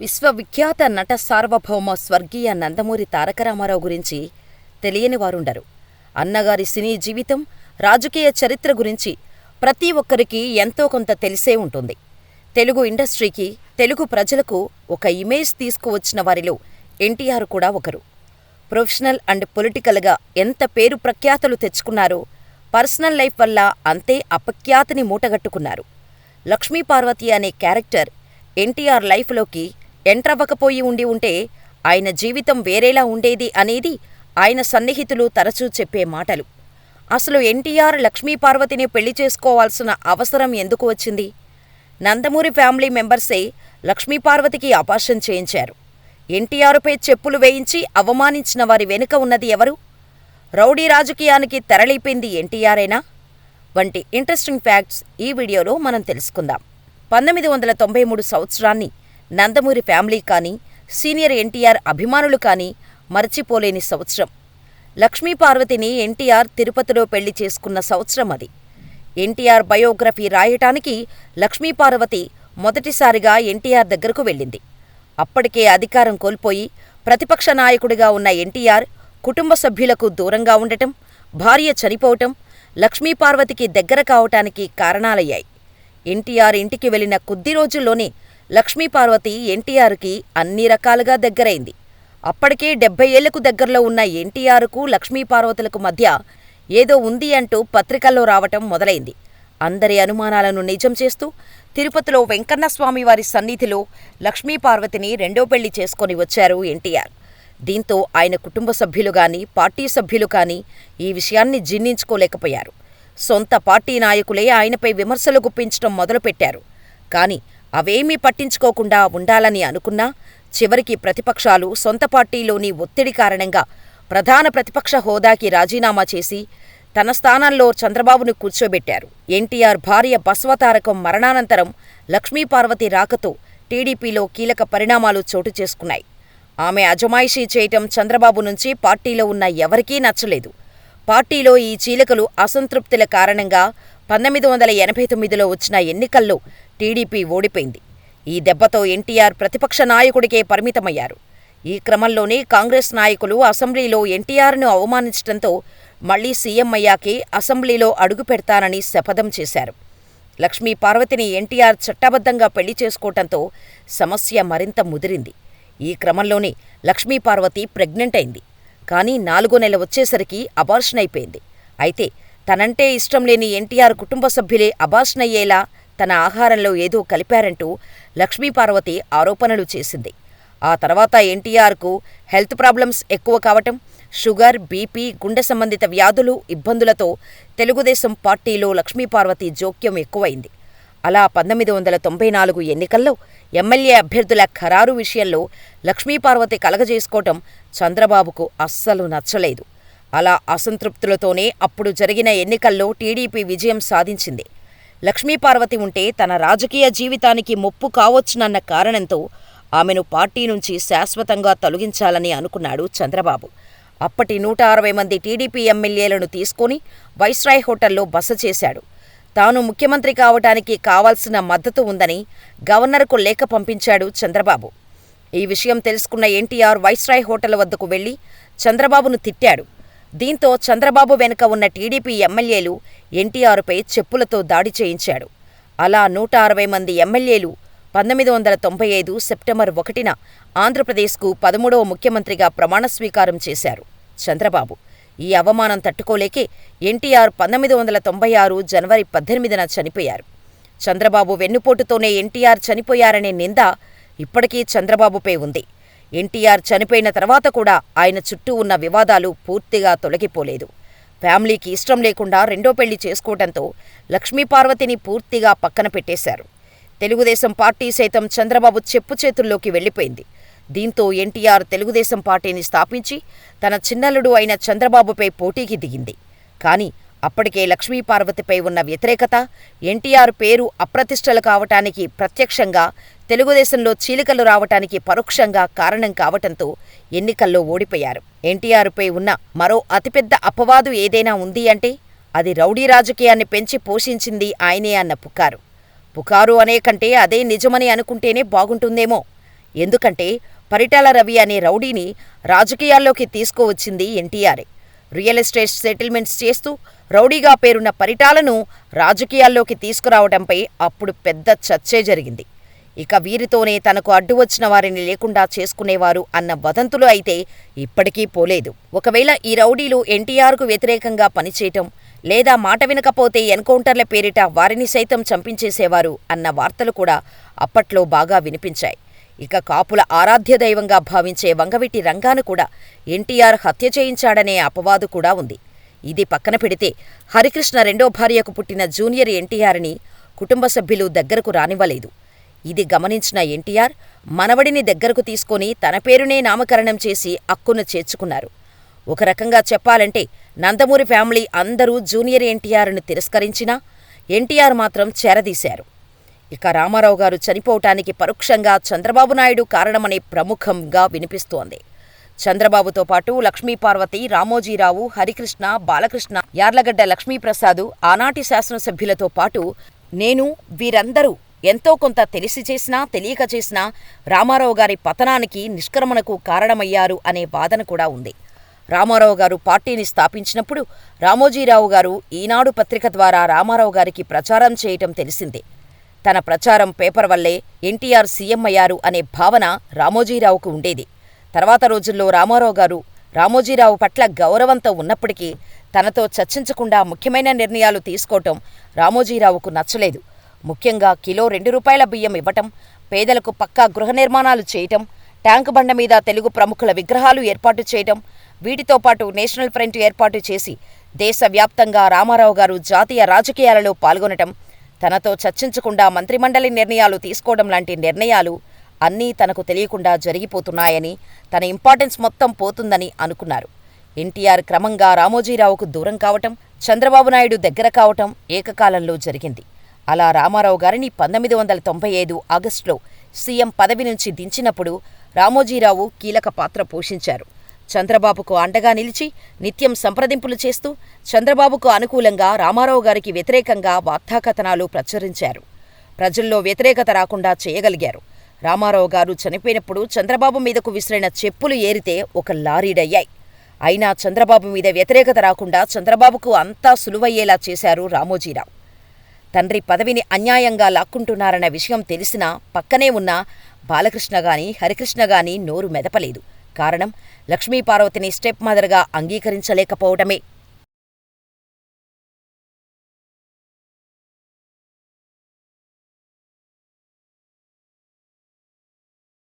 విశ్వవిఖ్యాత నట సార్వభౌమ స్వర్గీయ నందమూరి తారక రామారావు గురించి తెలియని వారుండరు. అన్నగారి సినీ జీవితం, రాజకీయ చరిత్ర గురించి ప్రతి ఒక్కరికి ఎంతో కొంత తెలిసే ఉంటుంది. తెలుగు ఇండస్ట్రీకి, తెలుగు ప్రజలకు ఒక ఇమేజ్ తీసుకువచ్చిన వారిలో ఎన్టీఆర్ కూడా ఒకరు. ప్రొఫెషనల్ అండ్ పొలిటికల్గా ఎంత పేరు ప్రఖ్యాతలు తెచ్చుకున్నారో, పర్సనల్ లైఫ్ వల్ల అంతే అపఖ్యాతిని మూటగట్టుకున్నారు. లక్ష్మీపార్వతి అనే క్యారెక్టర్ ఎన్టీఆర్ లైఫ్లోకి ఎంట్రవ్వకపోయి ఉంటే ఆయన జీవితం వేరేలా ఉండేది అనేది ఆయన సన్నిహితులు తరచూ చెప్పే మాటలు. అసలు ఎన్టీఆర్ లక్ష్మీపార్వతిని పెళ్లి చేసుకోవాల్సిన అవసరం ఎందుకు వచ్చింది? నందమూరి ఫ్యామిలీ మెంబర్సే లక్ష్మీపార్వతికి అపార్షన్ చేయించారు. ఎన్టీఆర్పై చెప్పులు వేయించి అవమానించిన వారి వెనుక ఉన్నది ఎవరు? రౌడీ రాజకీయానికి తెరలేపింది ఎన్టీఆరేనా? వంటి ఇంట్రెస్టింగ్ ఫ్యాక్ట్స్ ఈ వీడియోలో మనం తెలుసుకుందాం. 1993 సంవత్సరాన్ని నందమూరి ఫ్యామిలీ కానీ, సీనియర్ ఎన్టీఆర్ అభిమానులు కానీ మరచిపోలేని సంవత్సరం. లక్ష్మీపార్వతిని ఎన్టీఆర్ తిరుపతిలో పెళ్లి చేసుకున్న సంవత్సరం అది. ఎన్టీఆర్ బయోగ్రఫీ రాయటానికి లక్ష్మీపార్వతి మొదటిసారిగా ఎన్టీఆర్ దగ్గరకు వెళ్ళింది. అప్పటికే అధికారం కోల్పోయి ప్రతిపక్ష నాయకుడిగా ఉన్న ఎన్టీఆర్ కుటుంబ సభ్యులకు దూరంగా ఉండటం, భార్య చనిపోవటం లక్ష్మీపార్వతికి దగ్గర కావటానికి కారణాలయ్యాయి. ఎన్టీఆర్ ఇంటికి వెళ్లిన కొద్ది రోజుల్లోనే లక్ష్మీపార్వతి ఎన్టీఆర్కి అన్ని రకాలుగా దగ్గరైంది. అప్పటికే 70 ఏళ్లకు దగ్గరలో ఉన్న ఎన్టీఆర్కు లక్ష్మీపార్వతులకు మధ్య ఏదో ఉంది అంటూ పత్రికల్లో రావటం మొదలైంది. అందరి అనుమానాలను నిజం చేస్తూ తిరుపతిలో వెంకన్నస్వామివారి సన్నిధిలో లక్ష్మీపార్వతిని రెండో పెళ్లి చేసుకొని వచ్చారు ఎన్టీఆర్. దీంతో ఆయన కుటుంబ సభ్యులు గాని, పార్టీ సభ్యులు కానీ ఈ విషయాన్ని జీర్ణించుకోలేకపోయారు. సొంత పార్టీ నాయకులే ఆయనపై విమర్శలు గుప్పించటం మొదలుపెట్టారు. కాని అవేమీ పట్టించుకోకుండా ఉండాలని అనుకున్నా చివరికి ప్రతిపక్షాలు సొంత పార్టీలోని ఒత్తిడి కారణంగా ప్రధాన ప్రతిపక్ష హోదాకి రాజీనామా చేసి తన స్థానంలో చంద్రబాబును కూర్చోబెట్టారు. ఎన్టీఆర్ భార్య బసవతారకం మరణానంతరం లక్ష్మీపార్వతి రాకతో టీడీపీలో కీలక పరిణామాలు చోటు చేసుకున్నాయి. ఆమె అజమాయిషీ చేయటం చంద్రబాబు నుంచి పార్టీలో ఉన్న ఎవరికీ నచ్చలేదు. పార్టీలో ఈ చీలికలు, అసంతృప్తుల కారణంగా 1989లో వచ్చిన ఎన్నికల్లో టీడీపీ ఓడిపోయింది. ఈ దెబ్బతో ఎన్టీఆర్ ప్రతిపక్ష నాయకుడికే పరిమితమయ్యారు. ఈ క్రమంలోనే కాంగ్రెస్ నాయకులు అసెంబ్లీలో ఎన్టీఆర్ను అవమానించడంతో మళ్లీ సీఎం అయ్యాకే అసెంబ్లీలో అడుగుపెడతానని శపథం చేశారు. లక్ష్మీపార్వతిని ఎన్టీఆర్ చట్టబద్ధంగా పెళ్లి చేసుకోవటంతో సమస్య మరింత ముదిరింది. ఈ క్రమంలోనే లక్ష్మీపార్వతి ప్రెగ్నెంట్ అయింది. కానీ 4వ నెల వచ్చేసరికి అబార్షన్ అయిపోయింది. అయితే తనంటే ఇష్టం లేని ఎన్టీఆర్ కుటుంబ సభ్యులే అబార్షన్ అయ్యేలా తన ఆహారంలో ఏదో కలిపారంటూ లక్ష్మీపార్వతి ఆరోపణలు చేసింది. ఆ తర్వాత ఎన్టీఆర్కు హెల్త్ ప్రాబ్లమ్స్ ఎక్కువ కావటం, షుగర్, బీపీ, గుండె సంబంధిత వ్యాధులు, ఇబ్బందులతో తెలుగుదేశం పార్టీలో లక్ష్మీపార్వతి జోక్యం ఎక్కువైంది. అలా 1994 ఎన్నికల్లో ఎమ్మెల్యే అభ్యర్థుల ఖరారు విషయంలో లక్ష్మీపార్వతి కలగజేసుకోవటం చంద్రబాబుకు అస్సలు నచ్చలేదు. అలా అసంతృప్తులతోనే అప్పుడు జరిగిన ఎన్నికల్లో టీడీపీ విజయం సాధించింది. లక్ష్మీపార్వతి ఉంటే తన రాజకీయ జీవితానికి ముప్పు కావచ్చునన్న కారణంతో ఆమెను పార్టీ నుంచి శాశ్వతంగా తొలగించాలని అనుకున్నాడు చంద్రబాబు. అప్పటి 160 మంది టీడీపీ ఎమ్మెల్యేలను తీసుకుని వైస్రాయ్ హోటల్లో బస చేశాడు. తాను ముఖ్యమంత్రి కావటానికి కావాల్సిన మద్దతు ఉందని గవర్నర్కు లేఖ పంపించాడు చంద్రబాబు. ఈ విషయం తెలుసుకున్న ఎన్టీఆర్ వైస్రాయ్ హోటల్ వద్దకు వెళ్లి చంద్రబాబును తిట్టాడు. దీంతో చంద్రబాబు వెనుక ఉన్న టీడీపీ ఎమ్మెల్యేలు ఎన్టీఆర్పై చెప్పులతో దాడి చేయించాడు. అలా 160 మంది ఎమ్మెల్యేలు 1995 సెప్టెంబర్ 1న ఆంధ్రప్రదేశ్కు 13వ ముఖ్యమంత్రిగా ప్రమాణస్వీకారం చేశారు చంద్రబాబు. ఈ అవమానం తట్టుకోలేకే ఎన్టీఆర్ 1996 జనవరి 18న చనిపోయారు. చంద్రబాబు వెన్నుపోటుతోనే ఎన్టీఆర్ చనిపోయారనే నింద ఇప్పటికీ చంద్రబాబుపై ఉంది. ఎన్టీఆర్ చనిపోయిన తర్వాత కూడా ఆయన చుట్టూ ఉన్న వివాదాలు పూర్తిగా తొలగిపోలేదు. ఫ్యామిలీకి ఇష్టం లేకుండా రెండో పెళ్లి చేసుకోవడంతో లక్ష్మీపార్వతిని పూర్తిగా పక్కన పెట్టేశారు. తెలుగుదేశం పార్టీ సైతం చంద్రబాబు చెప్పు చేతుల్లోకి వెళ్లిపోయింది. దీంతో ఎన్టీఆర్ తెలుగుదేశం పార్టీని స్థాపించి తన చిన్నల్లుడు అయిన చంద్రబాబుపై పోటీకి దిగింది. కానీ అప్పటికే లక్ష్మీపార్వతిపై ఉన్న వ్యతిరేకత, ఎన్టీఆర్ పేరు అప్రతిష్టలు కావటానికి ప్రత్యక్షంగా, తెలుగుదేశంలో చీలికలు రావటానికి పరోక్షంగా కారణం కావటంతో ఎన్నికల్లో ఓడిపోయారు. ఎన్టీఆర్పై ఉన్న మరో అతిపెద్ద అపవాదు ఏదైనా ఉంది అంటే అది రౌడీ రాజకీయాన్ని పెంచి పోషించింది ఆయనే అన్న పుకారు. పుకారు అనే కంటే అదే నిజమని అనుకుంటేనే బాగుంటుందేమో. ఎందుకంటే పరిటాల రవి అనే రౌడీని రాజకీయాల్లోకి తీసుకువచ్చింది ఎన్టీఆరే. రియల్ ఎస్టేట్ సెటిల్మెంట్స్ చేస్తూ రౌడీగా పేరున్న పరిటాలను రాజకీయాల్లోకి తీసుకురావడంపై అప్పుడు పెద్ద చర్చే జరిగింది. ఇక వీరితోనే తనకు అడ్డు వచ్చిన వారిని లేకుండా చేసుకునేవారు అన్న వదంతులు అయితే ఇప్పటికీ పోలేదు. ఒకవేళ ఈ రౌడీలు ఎన్టీఆర్కు వ్యతిరేకంగా పనిచేయటం, లేదా మాట వినకపోతే ఎన్కౌంటర్ల పేరిట వారిని సైతం చంపించేసేవారు అన్న వార్తలు కూడా అప్పట్లో బాగా వినిపించాయి. ఇక కాపుల ఆరాధ్య దైవంగా భావించే వంగవీటి రంగాను కూడా ఎన్టీఆర్ హత్య చేయించాడనే అపవాదు కూడా ఉంది. ఇది పక్కన పెడితే హరికృష్ణ రెండో భార్యకు పుట్టిన జూనియర్ ఎన్టీఆర్ని కుటుంబ సభ్యులు దగ్గరకు రానివ్వలేదు. ఇది గమనించిన ఎన్టీఆర్ మనవడిని దగ్గరకు తీసుకొని తన పేరునే నామకరణం చేసి అక్కున చేర్చుకున్నారు. ఒక రకంగా చెప్పాలంటే నందమూరి ఫ్యామిలీ అందరూ జూనియర్ ఎన్టీఆర్ను తిరస్కరించినా ఎన్టీఆర్ మాత్రం చేరదీశారు. ఇక రామారావు గారు చనిపోవటానికి పరోక్షంగా చంద్రబాబు నాయుడు కారణమనే ప్రముఖంగా వినిపిస్తోంది. చంద్రబాబుతో పాటు లక్ష్మీపార్వతి, రామోజీరావు, హరికృష్ణ, బాలకృష్ణ, యార్లగడ్డ లక్ష్మీప్రసాదు, ఆనాటి శాసనసభ్యులతో పాటు నేను వీరందరూ ఎంతో కొంత తెలిసి చేసినా తెలియక చేసినా రామారావు గారి పతనానికి, నిష్క్రమణకు కారణమయ్యారు అనే వాదన కూడా ఉంది. రామారావు గారు పార్టీని స్థాపించినప్పుడు రామోజీరావు గారు ఈనాడు పత్రిక ద్వారా రామారావు గారికి ప్రచారం చేయటం తెలిసిందే. తన ప్రచారం పేపర్ వల్లే ఎన్టీఆర్ సీఎం అయ్యారు అనే భావన రామోజీరావుకు ఉండేది. తర్వాత రోజుల్లో రామారావు గారు రామోజీరావు పట్ల గౌరవంతో ఉన్నప్పటికీ తనతో చర్చించకుండా ముఖ్యమైన నిర్ణయాలు తీసుకోవటం రామోజీరావుకు నచ్చలేదు. ముఖ్యంగా కిలో ₹2 బియ్యం ఇవ్వటం, పేదలకు పక్కా గృహ నిర్మాణాలు చేయటం, ట్యాంకు బండ మీద తెలుగు ప్రముఖుల విగ్రహాలు ఏర్పాటు చేయటం, వీటితో పాటు నేషనల్ ఫ్రంట్ ఏర్పాటు చేసి దేశవ్యాప్తంగా రామారావు గారు జాతీయ రాజకీయాలలో పాల్గొనటం, తనతో చర్చించకుండా మంత్రిమండలి నిర్ణయాలు తీసుకోవడం లాంటి నిర్ణయాలు అన్నీ తనకు తెలియకుండా జరిగిపోతున్నాయని, తన ఇంపార్టెన్స్ మొత్తం పోతుందని అనుకున్నారు. ఎన్టీఆర్ క్రమంగా రామోజీరావుకు దూరం కావటం, చంద్రబాబు నాయుడు దగ్గర కావటం ఏకకాలంలో జరిగింది. అలా రామారావు గారిని 1995 ఆగస్టులో సీఎం పదవి నుంచి దించినప్పుడు రామోజీరావు కీలక పాత్ర పోషించారు. చంద్రబాబుకు అండగా నిలిచి నిత్యం సంప్రదింపులు చేస్తూ చంద్రబాబుకు అనుకూలంగా, రామారావు గారికి వ్యతిరేకంగా వార్తాకథనాలు ప్రచురించారు. ప్రజల్లో వ్యతిరేకత రాకుండా చేయగలిగారు. రామారావు గారు చనిపోయినప్పుడు చంద్రబాబు మీదకు విసిరిన చెప్పులు ఏరితే ఒక లారీడయ్యాయి. అయినా చంద్రబాబు మీద వ్యతిరేకత రాకుండా చంద్రబాబుకు అంతా సులువయ్యేలా చేశారు రామోజీరావు. తండ్రి పదవిని అన్యాయంగా లాక్కుంటున్నారన్న విషయం తెలిసినా పక్కనే ఉన్న బాలకృష్ణగాని, హరికృష్ణగాని నోరు మెదపలేదు. కారణం లక్ష్మీపార్వతిని స్టెప్ మదర్గా అంగీకరించలేకపోవటమే.